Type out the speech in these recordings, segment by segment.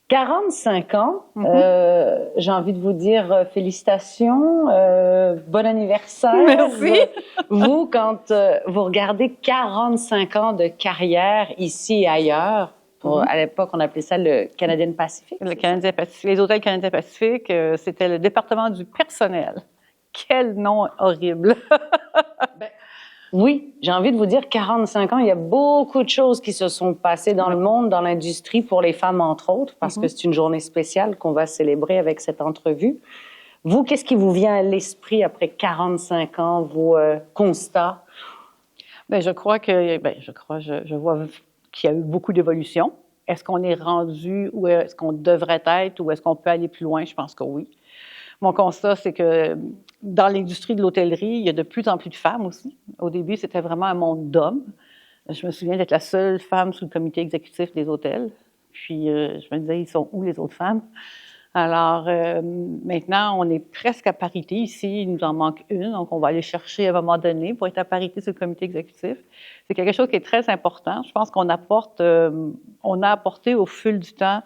45 ans, j'ai envie de vous dire félicitations, bon anniversaire. Merci. Vous, quand vous regardez 45 ans de carrière ici et ailleurs, à l'époque, on appelait ça le Canadian Pacific. Le Canadien Pacifique, les hôtels Canadien Pacifique, c'était le département du personnel. Quel nom horrible! Oui, j'ai envie de vous dire 45 ans, il y a beaucoup de choses qui se sont passées dans le monde, dans l'industrie, pour les femmes, entre autres, parce que c'est une journée spéciale qu'on va célébrer avec cette entrevue. Vous, qu'est-ce qui vous vient à l'esprit après 45 ans, vos constats? Bien, je vois qu'il y a eu beaucoup d'évolution. Est-ce qu'on est rendu où est-ce qu'on devrait être ou est-ce qu'on peut aller plus loin? Je pense que oui. Mon constat, c'est que dans l'industrie de l'hôtellerie, il y a de plus en plus de femmes aussi. Au début, c'était vraiment un monde d'hommes. Je me souviens d'être la seule femme sous le comité exécutif des hôtels. Puis, je me disais, ils sont où les autres femmes? Alors, maintenant, on est presque à parité ici. Il nous en manque une. Donc, on va aller chercher à un moment donné pour être à parité sur le comité exécutif. C'est quelque chose qui est très important. Je pense qu'on apporte, on a apporté au fil du temps.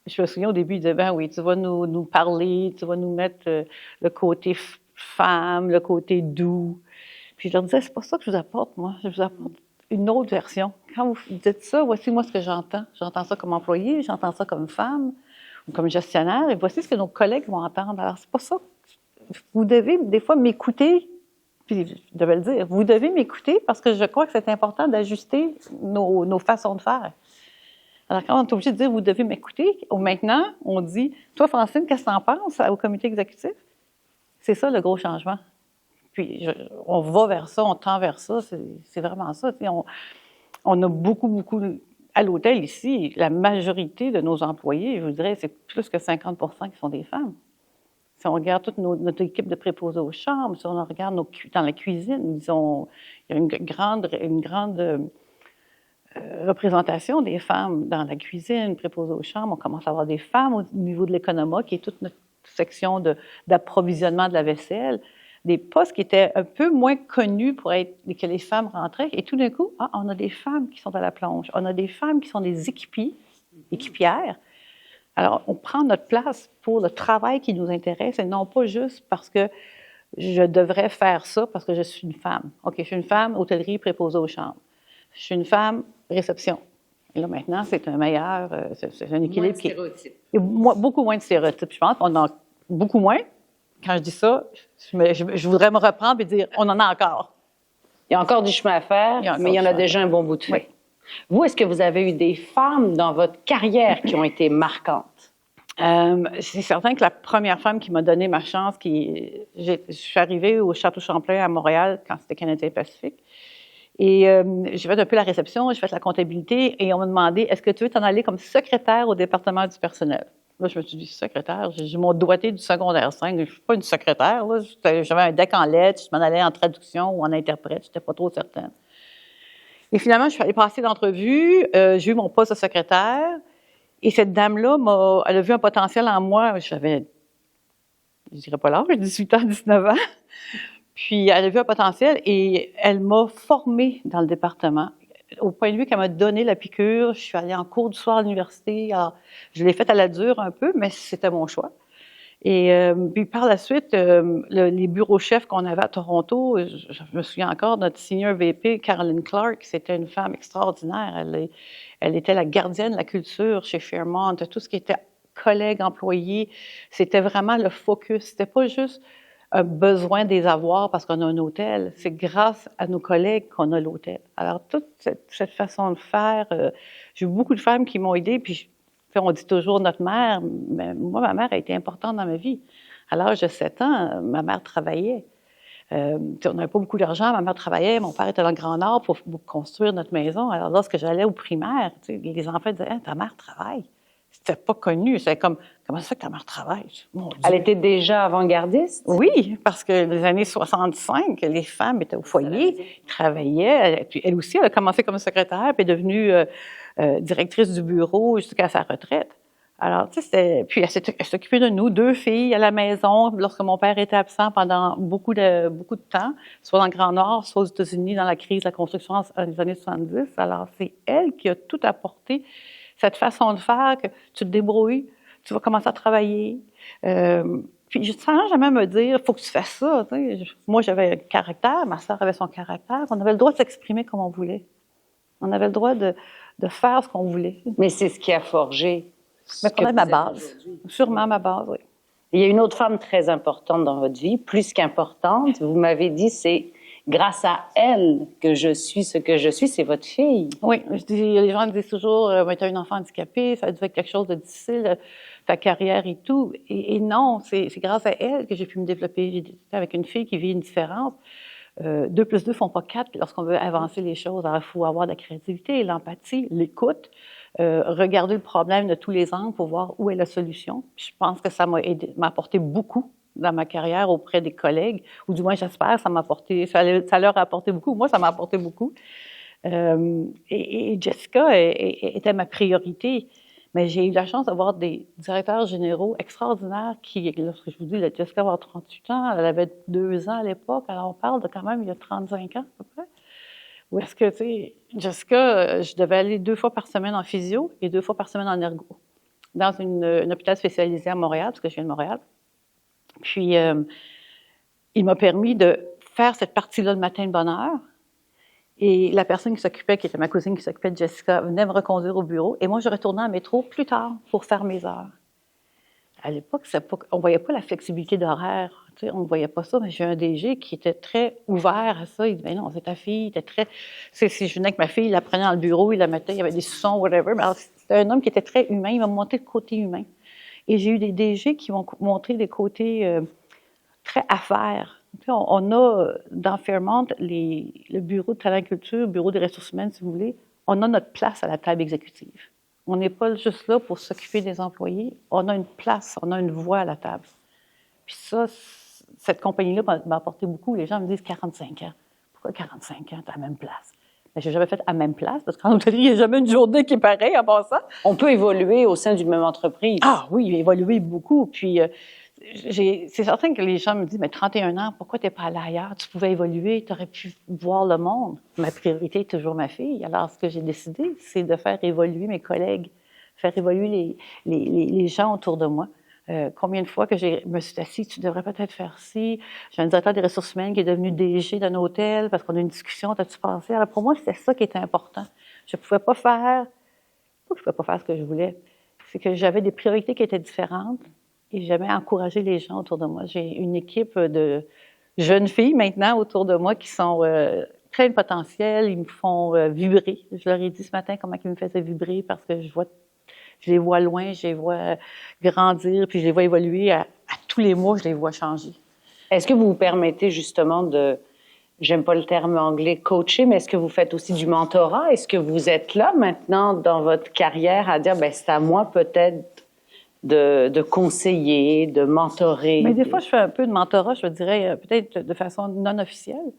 Je me souviens au début, ils disaient, ben oui, tu vas nous parler, tu vas nous mettre le côté femme, le côté doux. Puis je leur disais, c'est pas ça que je vous apporte, moi. Je vous apporte une autre version. Quand vous dites ça, voici moi ce que j'entends. J'entends ça comme employé, j'entends ça comme femme ou comme gestionnaire, et voici ce que nos collègues vont entendre. Alors, c'est pas ça. Vous devez, des fois, m'écouter, puis je devais le dire, vous devez m'écouter parce que je crois que c'est important d'ajuster nos façons de faire. Alors, quand on est obligé de dire, vous devez m'écouter, maintenant, on dit, toi, Francine, qu'est-ce que tu en penses au comité exécutif? C'est ça, le gros changement. Puis, on va vers ça, on tend vers ça, c'est vraiment ça. On a beaucoup, à l'hôtel ici, la majorité de nos employés, je vous dirais, c'est plus que 50 qui sont des femmes. Si on regarde toute notre équipe de préposés aux chambres, si on regarde dans la cuisine, il y a une grande représentation des femmes dans la cuisine, préposées aux chambres. On commence à avoir des femmes au niveau de l'économat, qui est toute notre section d'approvisionnement de la vaisselle. Des postes qui étaient un peu moins connus pour être que les femmes rentraient. Et tout d'un coup, on a des femmes qui sont à la plonge. On a des femmes qui sont des équipières. Alors, on prend notre place pour le travail qui nous intéresse et non pas juste parce que je devrais faire ça parce que je suis une femme. OK, je suis une femme, hôtellerie, préposée aux chambres. Je suis une femme, réception. Et là, maintenant, c'est un meilleur, c'est un équilibre qui est... Beaucoup moins de stéréotypes. Je pense qu'on en a beaucoup moins. Quand je dis ça, je voudrais me reprendre et dire, on en a encore. Il y a encore du chemin à faire, mais il y en a déjà un bon bout de fait. Oui. Vous, est-ce que vous avez eu des femmes dans votre carrière qui ont été marquantes? C'est certain que la première femme qui m'a donné ma chance, je suis arrivée au Château Champlain à Montréal quand c'était Canadien Pacifique. Et j'ai fait un peu la réception, j'ai fait la comptabilité et on m'a demandé, est-ce que tu veux t'en aller comme secrétaire au département du personnel? Là, je me suis dit, secrétaire, j'ai mon doigté du secondaire 5, je ne suis pas une secrétaire. Là. J'avais un deck en lettres, je m'en allais en traduction ou en interprète, je n'étais pas trop certaine. Et finalement, je suis allée passer l'entrevue, j'ai eu mon poste de secrétaire et cette dame-là, elle a vu un potentiel en moi. J'avais, je dirais pas l'âge, 18 ans, 19 ans. Puis, elle a vu un potentiel et elle m'a formée dans le département. Au point de vue qu'elle m'a donné la piqûre, je suis allée en cours du soir à l'université. Alors, je l'ai faite à la dure un peu, mais c'était mon choix. Et puis par la suite, les bureaux chefs qu'on avait à Toronto, je me souviens encore, notre senior VP, Caroline Clark, c'était une femme extraordinaire. Elle était la gardienne de la culture chez Fairmont, tout ce qui était collègues, employés. C'était vraiment le focus. C'était pas juste un besoin des avoirs parce qu'on a un hôtel. C'est grâce à nos collègues qu'on a l'hôtel. Alors, toute cette façon de faire, j'ai eu beaucoup de femmes qui m'ont aidée, puis on dit toujours notre mère, mais moi, ma mère a été importante dans ma vie. À l'âge de 7 ans, ma mère travaillait. On n'avait pas beaucoup d'argent, ma mère travaillait, mon père était dans le Grand Nord pour construire notre maison. Alors, lorsque j'allais au primaire, les enfants disaient « ta mère travaille ». C'était pas connu. C'était comme, comment ça fait que ta mère travaille? Elle était déjà avant-gardiste? Oui, parce que les années 65, les femmes étaient au foyer, travaillaient. Puis elle aussi, elle a commencé comme secrétaire, puis est devenue directrice du bureau jusqu'à sa retraite. Alors, tu sais, puis elle s'occupait de nous, 2 filles à la maison, lorsque mon père était absent pendant beaucoup de temps, soit dans le Grand Nord, soit aux États-Unis, dans la crise de la construction des années 70. Alors, c'est elle qui a tout apporté cette façon de faire que tu te débrouilles, tu vas commencer à travailler. Puis sans jamais me dire, il faut que tu fasses ça. Tu sais. Moi, j'avais un caractère, ma sœur avait son caractère. On avait le droit de s'exprimer comme on voulait. On avait le droit de faire ce qu'on voulait. Mais c'est ce qui a forgé. Mais peut-être ma base. Sûrement ma base, oui. Il y a une autre femme très importante dans votre vie, plus qu'importante. Vous m'avez dit, c'est grâce à elle que je suis ce que je suis. C'est votre fille. Oui, je dis, les gens me disent toujours, tu as un enfant handicapé, ça a dû être quelque chose de difficile, ta carrière et tout. Et non, c'est grâce à elle que j'ai pu me développer. J'ai avec une fille qui vit une différence. 2 plus 2 font pas 4 lorsqu'on veut avancer les choses. Alors, il faut avoir de la créativité, l'empathie, l'écoute, regarder le problème de tous les angles pour voir où est la solution. Puis je pense que ça m'a apporté beaucoup dans ma carrière auprès des collègues, ou du moins j'espère, ça leur a apporté beaucoup. Moi, ça m'a apporté beaucoup. Et Jessica était ma priorité. Mais j'ai eu la chance d'avoir des directeurs généraux extraordinaires qui, lorsque je vous dis, Jessica va avoir 38 ans, elle avait 2 ans à l'époque, alors on parle de quand même il y a 35 ans à peu près. Où est-ce que, tu sais, Jessica, je devais aller 2 fois par semaine en physio et 2 fois par semaine en ergo, dans un hôpital spécialisé à Montréal, parce que je viens de Montréal. Puis, il m'a permis de faire cette partie-là le matin de bonne heure. Et la personne qui s'occupait, qui était ma cousine qui s'occupait de Jessica, venait me reconduire au bureau. Et moi, je retournais en métro plus tard pour faire mes heures. À l'époque, on ne voyait pas la flexibilité d'horaire. Tu sais, on ne voyait pas ça. Mais j'ai un DG qui était très ouvert à ça. Il dit, ben non, c'est ta fille. Il était très... Si je venais avec ma fille, il la prenait dans le bureau, il la mettait, il y avait des soupçons, whatever. Mais c'était un homme qui était très humain. Il m'a montré le côté humain. Et j'ai eu des DG qui m'ont montré des côtés très affaires. On a, dans Fairmont, le bureau de talent culture, le bureau des ressources humaines, si vous voulez, on a notre place à la table exécutive. On n'est pas juste là pour s'occuper des employés. On a une place, on a une voix à la table. Puis ça, cette compagnie-là m'a apporté beaucoup. Les gens me disent 45 ans. Pourquoi 45 ans? Tu as la même place. Mais je n'ai jamais fait à la même place, parce qu'en hôtellerie, il n'y a jamais une journée qui est pareille en passant. On peut évoluer au sein d'une même entreprise. Ah oui, évoluer beaucoup. Puis... c'est certain que les gens me disent, mais 31 ans, pourquoi tu n'es pas allé ailleurs? Tu pouvais évoluer, tu aurais pu voir le monde. Ma priorité est toujours ma fille. Alors, ce que j'ai décidé, c'est de faire évoluer mes collègues, faire évoluer les gens autour de moi. Combien de fois que je me suis assise, tu devrais peut-être faire ci. J'ai un directeur des ressources humaines qui est devenu DG d'un hôtel parce qu'on a eu une discussion, t'as-tu pensé? Alors, pour moi, c'était ça qui était important. Je ne pouvais pas faire ce que je voulais. C'est que j'avais des priorités qui étaient différentes. Et j'aimais encourager les gens autour de moi. J'ai une équipe de jeunes filles maintenant autour de moi qui sont plein de potentiel. Ils me font vibrer. Je leur ai dit ce matin comment ils me faisaient vibrer parce que je les vois loin, je les vois grandir, puis je les vois évoluer. À tous les mois, je les vois changer. Est-ce que vous vous permettez justement j'aime pas le terme anglais, coacher, mais est-ce que vous faites aussi du mentorat? Est-ce que vous êtes là maintenant dans votre carrière à dire, ben c'est à moi peut-être de conseiller, de mentorer? Mais des fois, je fais un peu de mentorat, je dirais, peut-être de façon non officielle.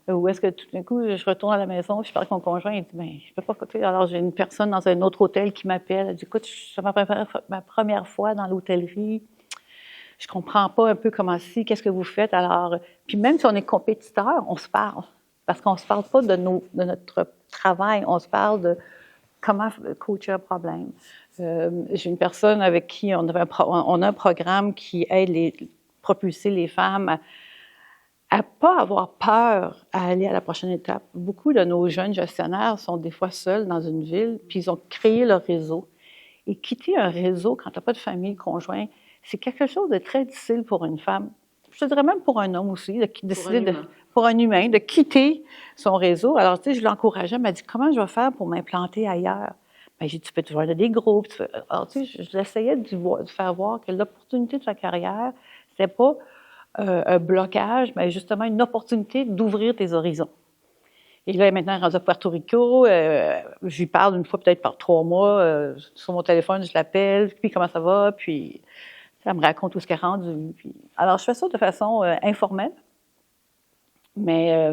Ou est-ce que tout d'un coup, je retourne à la maison, je parle avec mon conjoint, il dit, ben, je peux pas écouter. Alors, j'ai une personne dans un autre hôtel qui m'appelle, elle dit, écoute, c'est ma première fois dans l'hôtellerie, je comprends pas un peu comment qu'est-ce que vous faites. Alors, puis même si on est compétiteurs, on se parle. Parce qu'on se parle pas de notre travail, on se parle de comment coacher un problème. J'ai une personne avec qui on a un programme qui aide propulser les femmes à pas avoir peur à aller à la prochaine étape. Beaucoup de nos jeunes gestionnaires sont des fois seuls dans une ville, puis ils ont créé leur réseau. Et quitter un réseau quand tu n'as pas de famille, conjoint, c'est quelque chose de très difficile pour une femme. Je te dirais même pour un homme aussi, pour un humain, de quitter son réseau. Alors, tu sais, je l'encourageais, elle m'a dit, comment je vais faire pour m'implanter ailleurs? Ben, j'ai dit, tu peux toujours aller dans des groupes. Alors, tu sais, j'essayais de faire voir que l'opportunité de sa carrière, c'était pas un blocage, mais justement une opportunité d'ouvrir tes horizons. Et là, maintenant, rendu à Puerto Rico, je lui parle une fois peut-être par 3 mois, sur mon téléphone, je l'appelle, puis comment ça va, puis elle me raconte où ce qu'elle est rendu. Alors, je fais ça de façon informelle, mais...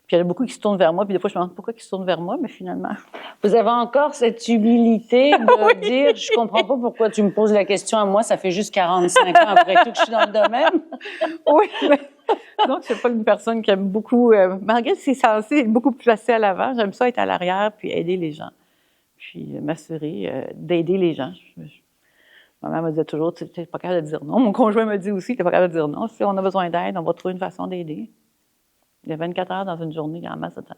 Puis il y en a beaucoup qui se tournent vers moi, puis des fois, je me demande pourquoi ils se tournent vers moi, mais finalement... Vous avez encore cette humilité de dire, je comprends pas pourquoi tu me poses la question à moi, ça fait juste 45 ans après tout que je suis dans le domaine. Oui, mais... Donc, je suis pas une personne qui aime beaucoup... malgré que c'est censé être beaucoup plus placé à l'avant, j'aime ça être à l'arrière puis aider les gens. puis m'assurer d'aider les gens. Ma mère me disait toujours, tu n'es pas capable de dire non. Mon conjoint me dit aussi, tu n'es pas capable de dire non. Si on a besoin d'aide, on va trouver une façon d'aider. Il y a 24 heures dans une journée, il y a en masse de temps.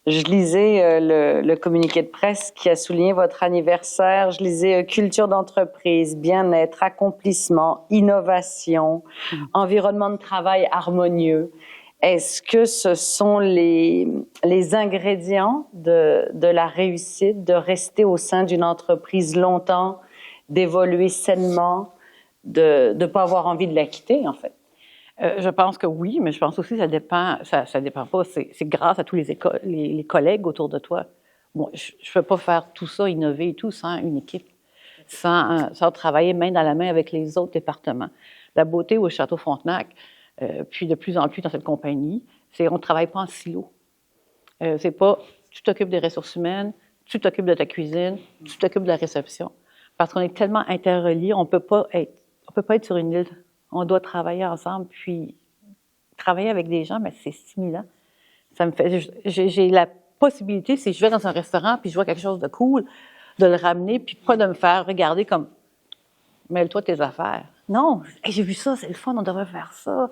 Je lisais le communiqué de presse qui a souligné votre anniversaire. Je lisais culture d'entreprise, bien-être, accomplissement, innovation, environnement de travail harmonieux. Est-ce que ce sont les ingrédients de la réussite, de rester au sein d'une entreprise longtemps, d'évoluer sainement, de ne pas avoir envie de la quitter, en fait? Je pense que oui, mais je pense aussi que ça dépend pas. C'est grâce à tous les collègues autour de toi. Bon, je ne peux pas faire tout ça, innover et tout, sans une équipe, sans travailler main dans la main avec les autres départements. La beauté au Château Frontenac, puis de plus en plus dans cette compagnie, c'est qu'on ne travaille pas en silo. C'est pas tu t'occupes des ressources humaines, tu t'occupes de ta cuisine, tu t'occupes de la réception. Parce qu'on est tellement interreliés, on peut pas être sur une île. On doit travailler ensemble, puis travailler avec des gens, mais c'est stimulant. Ça me fait, j'ai la possibilité, si je vais dans un restaurant puis je vois quelque chose de cool, de le ramener, puis pas de me faire regarder comme mêle-toi tes affaires. Non, hey, j'ai vu ça, c'est le fun, on devrait faire ça.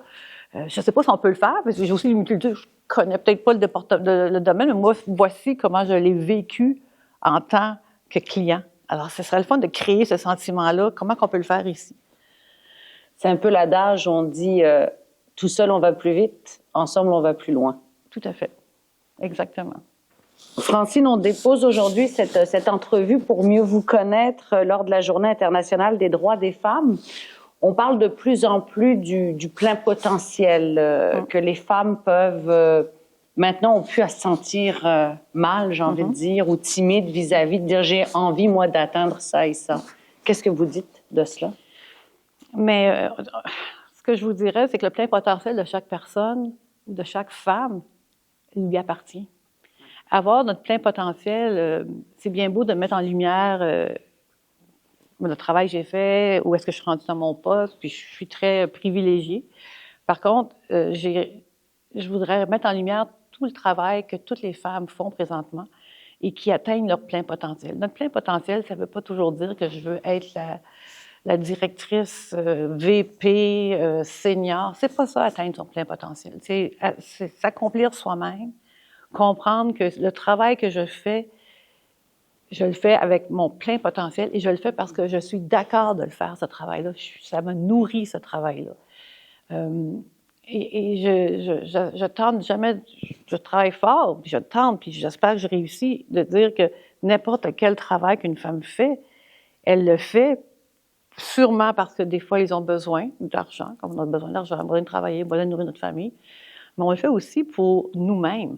Je sais pas si on peut le faire, parce que j'ai aussi une culture, je connais peut-être pas le domaine, mais moi, voici comment je l'ai vécu en tant que client. Alors, ce serait le fun de créer ce sentiment-là. Comment qu'on peut le faire ici? C'est un peu l'adage où on dit tout seul on va plus vite, ensemble on va plus loin. Tout à fait. Exactement. Francine, on dépose aujourd'hui cette entrevue pour mieux vous connaître lors de la Journée internationale des droits des femmes. On parle de plus en plus du plein potentiel que les femmes peuvent maintenant ont pu à se sentir mal, j'ai envie de dire, ou timide vis-à-vis de dire j'ai envie moi d'atteindre ça et ça. Qu'est-ce que vous dites de cela? Mais ce que je vous dirais, c'est que le plein potentiel de chaque personne ou de chaque femme lui appartient. Avoir notre plein potentiel, c'est bien beau de mettre en lumière le travail que j'ai fait, où est-ce que je suis rendue dans mon poste, puis je suis très privilégiée. Par contre, je voudrais mettre en lumière tout le travail que toutes les femmes font présentement et qui atteignent leur plein potentiel. Notre plein potentiel, ça ne veut pas toujours dire que je veux être la directrice VP senior. C'est pas ça, atteindre son plein potentiel. C'est s'accomplir soi-même, comprendre que le travail que je le fais avec mon plein potentiel et je le fais parce que je suis d'accord de le faire, ce travail-là. Ça me nourrit, ce travail-là. Je tente jamais, je travaille fort, puis je tente, puis j'espère que je réussis de dire que n'importe quel travail qu'une femme fait, elle le fait sûrement parce que des fois, ils ont besoin d'argent, comme on a besoin d'argent, on a besoin de travailler, on a besoin de nourrir notre famille, mais on le fait aussi pour nous-mêmes.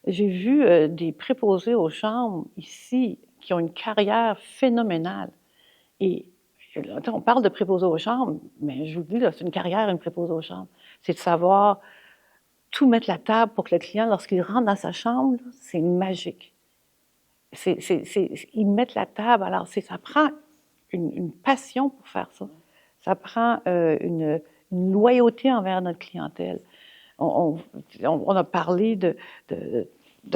J'ai vu des préposés aux chambres ici qui ont une carrière phénoménale. Et on parle de préposés aux chambres, mais je vous dis, là, c'est une carrière, une préposée aux chambres. C'est de savoir tout mettre la table pour que le client, lorsqu'il rentre dans sa chambre, là, c'est magique. Ils mettent la table, alors ça prend une passion pour faire ça. Ça prend une loyauté envers notre clientèle. On a parlé de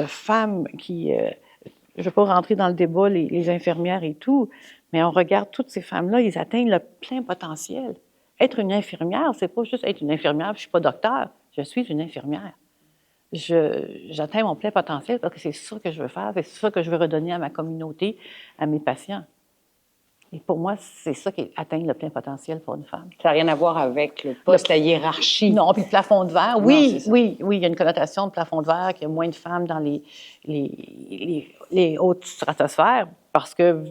femmes qui... je ne vais pas rentrer dans le débat, les infirmières et tout, mais on regarde toutes ces femmes-là, ils atteignent le plein potentiel. Être une infirmière, c'est pas juste être une infirmière, je ne suis pas docteur, je suis une infirmière. J'atteins mon plein potentiel parce que c'est ça que je veux faire, c'est ça que je veux redonner à ma communauté, à mes patients. Et pour moi, c'est ça qui atteint le plein potentiel pour une femme. Ça n'a rien à voir avec le poste, la hiérarchie. Non, puis le plafond de verre. Oui, il y a une connotation de plafond de verre, qu'il y a moins de femmes dans les hautes stratosphères parce que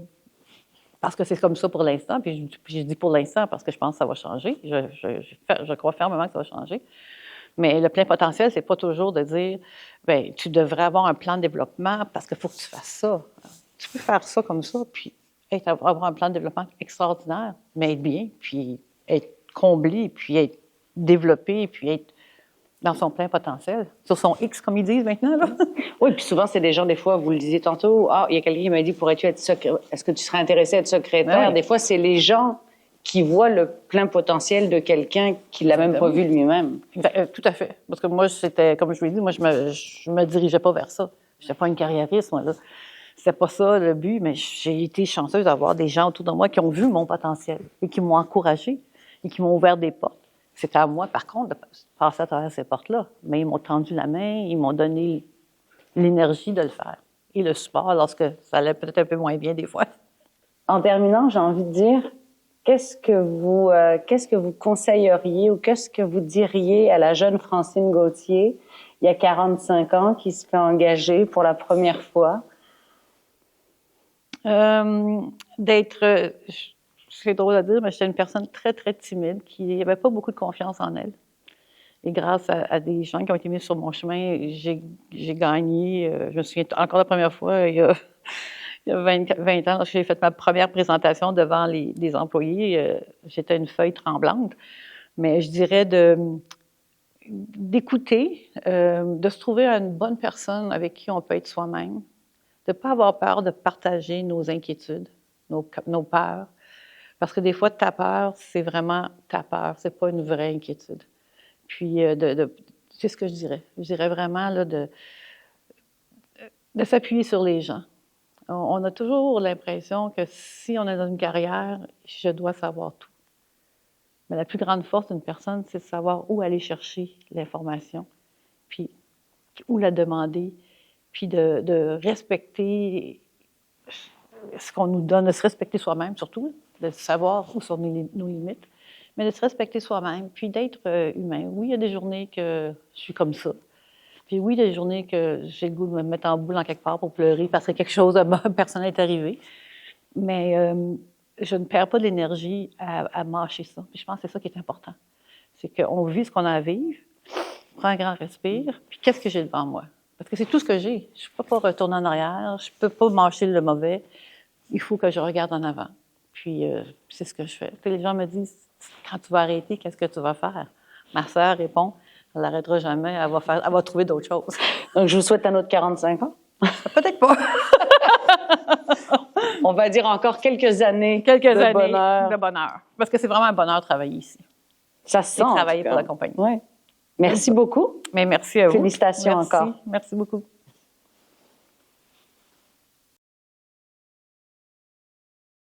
c'est comme ça pour l'instant. Puis je dis pour l'instant parce que je pense que ça va changer. Je crois fermement que ça va changer. Mais le plein potentiel, c'est pas toujours de dire, bien, tu devrais avoir un plan de développement parce qu'il faut que tu fasses ça. Tu peux faire ça comme ça, puis avoir un plan de développement extraordinaire, mais être bien, puis être comblé, puis être développé, puis être dans son plein potentiel, sur son X, comme ils disent maintenant, là. Oui, puis souvent, c'est des gens, des fois, vous le disiez tantôt, il y a quelqu'un qui m'a dit, pourrais-tu être secrétaire? Est-ce que tu serais intéressé à être secrétaire? Oui. Des fois, c'est les gens qui voient le plein potentiel de quelqu'un qui l'a même pas vu lui-même. Tout à fait. Parce que moi, c'était, comme je vous l'ai dit, moi, je me dirigeais pas vers ça. Je n'étais pas une carriériste, moi, là. C'était pas ça le but, mais j'ai été chanceuse d'avoir des gens autour de moi qui ont vu mon potentiel et qui m'ont encouragée et qui m'ont ouvert des portes. C'était à moi, par contre, de passer à travers ces portes-là. Mais ils m'ont tendu la main, ils m'ont donné l'énergie de le faire et le support lorsque ça allait peut-être un peu moins bien des fois. En terminant, j'ai envie de dire, qu'est-ce que vous conseilleriez ou qu'est-ce que vous diriez à la jeune Francine Gauthier, il y a 45 ans, qui se fait engager pour la première fois? C'est drôle à dire, mais j'étais une personne très, très timide, qui n'avait pas beaucoup de confiance en elle. Et grâce à des gens qui ont été mis sur mon chemin, j'ai gagné. Je me souviens encore la première fois, il y a 20 ans, lorsque j'ai fait ma première présentation devant les employés, j'étais une feuille tremblante. Mais je dirais d'écouter, de se trouver une bonne personne avec qui on peut être soi-même, de ne pas avoir peur de partager nos inquiétudes, nos peurs. Parce que des fois, ta peur, c'est vraiment ta peur, c'est pas une vraie inquiétude. Puis, c'est ce que je dirais. Je dirais vraiment là, de s'appuyer sur les gens. On a toujours l'impression que si on est dans une carrière, je dois savoir tout. Mais la plus grande force d'une personne, c'est de savoir où aller chercher l'information, puis où la demander, puis de respecter ce qu'on nous donne, de se respecter soi-même surtout, de savoir où sont nos limites, mais de se respecter soi-même, puis d'être humain. Oui, il y a des journées que je suis comme ça. Puis oui, il y a des journées que j'ai le goût de me mettre en boule en quelque part pour pleurer parce que quelque chose de personnel est arrivé. Mais je ne perds pas de l'énergie à mâcher ça. Puis je pense que c'est ça qui est important. C'est qu'on vit ce qu'on a à vivre, on prend un grand respire, puis qu'est-ce que j'ai devant moi? Parce que c'est tout ce que j'ai. Je ne peux pas retourner en arrière, je ne peux pas mâcher le mauvais. Il faut que je regarde en avant. Puis c'est ce que je fais. Puis les gens me disent, quand tu vas arrêter, qu'est-ce que tu vas faire? Ma sœur répond, elle n'arrêtera jamais, elle va trouver d'autres choses. Donc, je vous souhaite un autre 45 ans. Peut-être pas. On va dire encore quelques années de bonheur. Parce que c'est vraiment un bonheur de travailler ici. Ça se sent. Et travailler pour la compagnie. Ouais. Merci beaucoup. Mais merci à vous. Félicitations encore. Merci beaucoup.